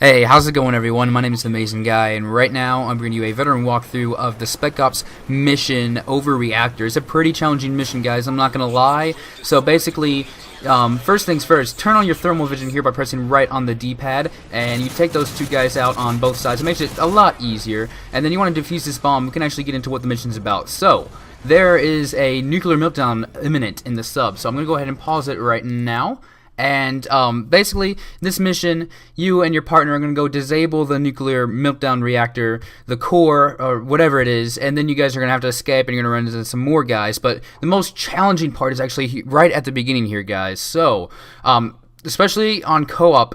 Hey, how's it going everyone? My name is TheaMAZEingGuy, and right now I'm bringing you a veteran walkthrough of the Spec Ops mission over Reactor. It's a pretty challenging mission, guys, I'm not gonna lie. So basically, first things first, turn on your thermal vision here by pressing right on the D-pad, and you take those two guys out on both sides. It makes it a lot easier, and then you want to defuse this bomb. We can actually get into what the mission's about. So, there is a nuclear meltdown imminent in the sub, so I'm gonna go ahead and pause it right now. And basically, this mission, you and your partner are going to go disable the nuclear meltdown reactor, the core, or whatever it is, and then you guys are going to have to escape and you're going to run into some more guys. But the most challenging part is actually right at the beginning here, guys. So, especially on co-op,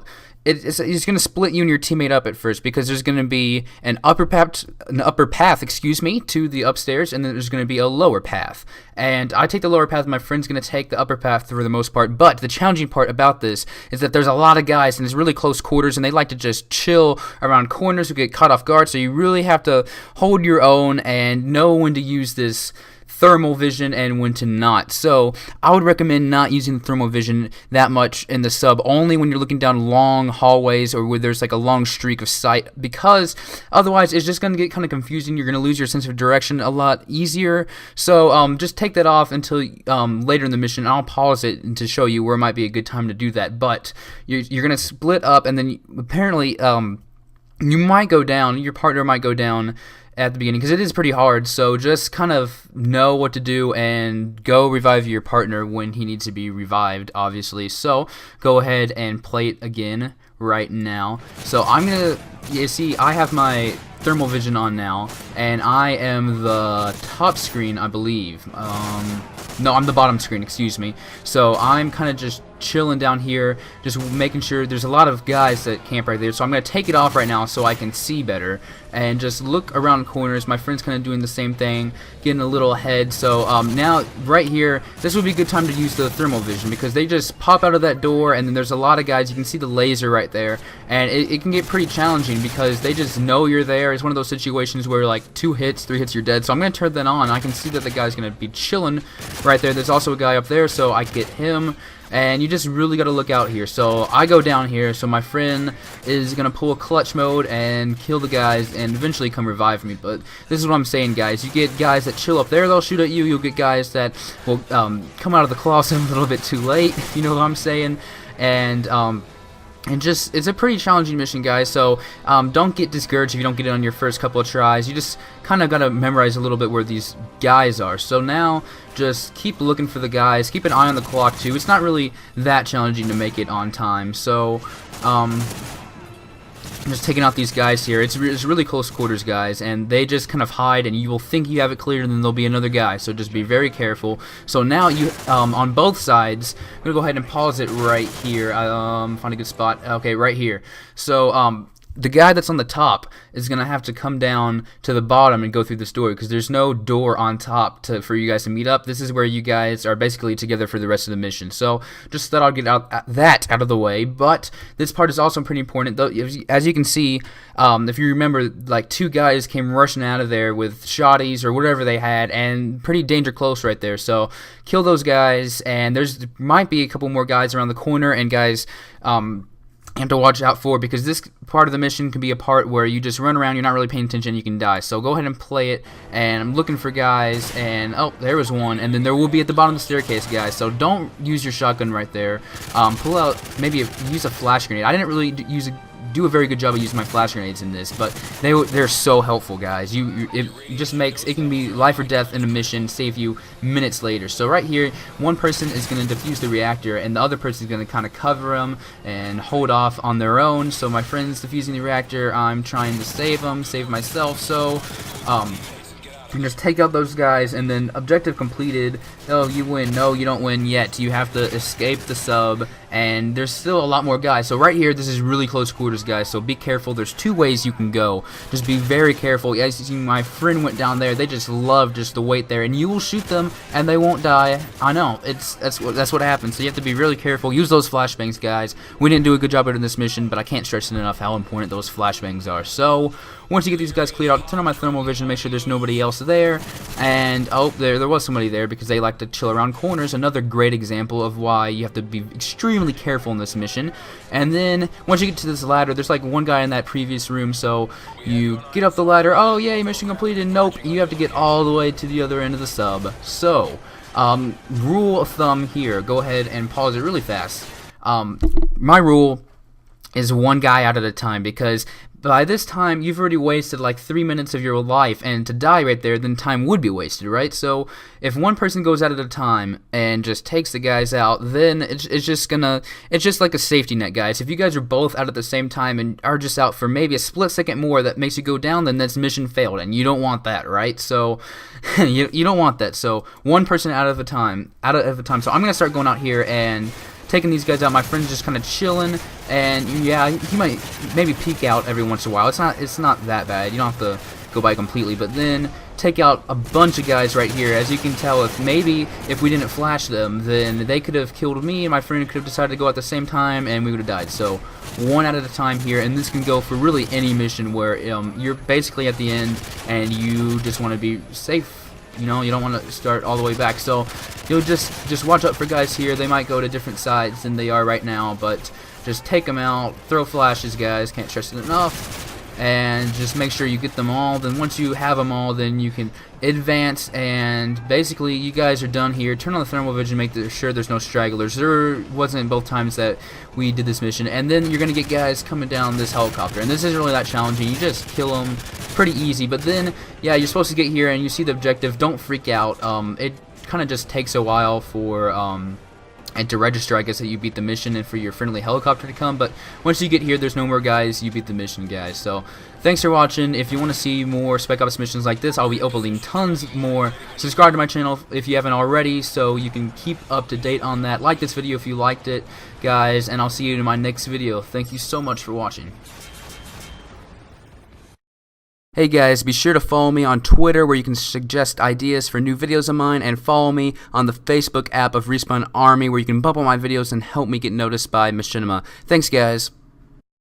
it's going to split you and your teammate up at first, because there's going to be an upper path, to the upstairs, and then there's going to be a lower path. And I take the lower path, my friend's going to take the upper path for the most part. But the challenging part about this is that there's a lot of guys, and it's really close quarters, and they like to just chill around corners who get caught off guard. So you really have to hold your own and know when to use this thermal vision and when to not. So I would recommend not using thermal vision that much in the sub, only when you're looking down long hallways or where there's like a long streak of sight, because otherwise it's just going to get kind of confusing. You're going to lose your sense of direction a lot easier. So just take that off until later in the mission. I'll pause it to show you where it might be a good time to do that. But you're going to split up, and then apparently you might go down, your partner might go down at the beginning, because it is pretty hard. So just kind of know what to do and go revive your partner when he needs to be revived, obviously. So go ahead and play it again right now. So I'm gonna, you see, I have my thermal vision on now, and I am the top screen, I believe. No, I'm the bottom screen, excuse me. So I'm kind of just chilling down here, just making sure. There's a lot of guys that camp right there, so I'm going to take it off right now so I can see better and just look around corners. My friend's kind of doing the same thing, getting a little ahead. So now right here, this would be a good time to use the thermal vision, because they just pop out of that door, and then there's a lot of guys. You can see the laser right there, and it can get pretty challenging because they just know you're there. It's one of those situations where like 2 hits, 3 hits, you're dead. So I'm going to turn that on. I can see that the guy's going to be chilling right there. There's also a guy up there, so I get him. And you just really got to look out here. So I go down here, so my friend is going to pull a clutch mode and kill the guys and eventually come revive me. But this is what I'm saying, guys. You get guys that chill up there, they'll shoot at you. You'll get guys that will come out of the closet a little bit too late, you know what I'm saying. And just, it's a pretty challenging mission, guys, so don't get discouraged if you don't get it on your first couple of tries. You just kind of got to memorize a little bit where these guys are. So now, just keep looking for the guys. Keep an eye on the clock, too. It's not really that challenging to make it on time. So, I'm just taking out these guys here. It's really close quarters, guys, and they just kind of hide, and you will think you have it cleared, and then there'll be another guy, so just be very careful. So now you, on both sides, I'm going to go ahead and pause it right here. Find a good spot. Okay, right here. So, the guy that's on the top is going to have to come down to the bottom and go through this door, because there's no door on top for you guys to meet up. This is where you guys are basically together for the rest of the mission. So just thought I'd get that out of the way. But this part is also pretty important. Though, as you can see, if you remember, like 2 guys came rushing out of there with shotties or whatever they had, and pretty danger close right there. So kill those guys, and there might be a couple more guys around the corner, and guys have to watch out for, because this part of the mission can be a part where you just run around, you're not really paying attention, you can die. So go ahead and play it, and I'm looking for guys, and oh, there was one, and then there will be at the bottom of the staircase, guys. So don't use your shotgun right there. Pull out, maybe use a flash grenade. I didn't really do a very good job of using my flash grenades in this, but they're so helpful, guys. It just makes it can be life or death in a mission, save you minutes later. So right here, one person is going to defuse the reactor, and the other person is going to kind of cover them and hold off on their own. So my friend's defusing the reactor, I'm trying to save them, save myself. So you can just take out those guys, and then objective completed. Oh, you win. No, you don't win yet. You have to escape the sub, and there's still a lot more guys. So right here, this is really close quarters, guys, so be careful. There's 2 ways you can go. Just be very careful. As you see, my friend went down there. They just love just to wait there, and you will shoot them, and they won't die. I know. That's what happens, so you have to be really careful. Use those flashbangs, guys. We didn't do a good job in this mission, but I can't stress it enough how important those flashbangs are. So once you get these guys cleared out, turn on my thermal vision, make sure there's nobody else there, and oh, there was somebody there, because they like to chill around corners. Another great example of why you have to be extremely extremely careful in this mission. And then once you get to this ladder, there's like one guy in that previous room, so you get up the ladder. Oh yay, mission completed. Nope, you have to get all the way to the other end of the sub. So rule of thumb here, go ahead and pause it really fast. My rule is one guy out at a time, because by this time you've already wasted like 3 minutes of your life, and to die right there, then time would be wasted, right? So if one person goes out at a time and just takes the guys out, then it's just like a safety net, guys. If you guys are both out at the same time and are just out for maybe a split second more that makes you go down, then that's mission failed, and you don't want that, right? So you don't want that. So one person out at a time. So I'm gonna start going out here and taking these guys out. My friend's just kind of chilling, and yeah, he might maybe peek out every once in a while. It's not that bad. You don't have to go by completely, but then take out a bunch of guys right here. As you can tell, if we didn't flash them, then they could have killed me, and my friend could have decided to go at the same time, and we would have died. So one out at a time here, and this can go for really any mission where you're basically at the end and you just want to be safe. You know, you don't want to start all the way back, so you'll just watch out for guys here. They might go to different sides than they are right now, but just take them out, throw flashes, guys, can't stress it enough, and just make sure you get them all. Then once you have them all, then you can advance, and basically you guys are done here. Turn on the thermal vision, make sure there's no stragglers. There wasn't both times that we did this mission. And then you're going to get guys coming down this helicopter, and this isn't really that challenging. You just kill them pretty easy, but then yeah, you're supposed to get here and you see the objective. Don't freak out. It kind of just takes a while for and to register, I guess, that you beat the mission and for your friendly helicopter to come. But once you get here, there's no more guys, you beat the mission, guys. So thanks for watching. If you want to see more Spec Ops missions like this, I'll be uploading tons more. Subscribe to my channel if you haven't already, so you can keep up to date on that. Like this video if you liked it, guys, and I'll see you in my next video. Thank you so much for watching. Hey guys, be sure to follow me on Twitter, where you can suggest ideas for new videos of mine, and follow me on the Facebook app of Respawn Army, where you can bump on my videos and help me get noticed by Machinima. Thanks guys.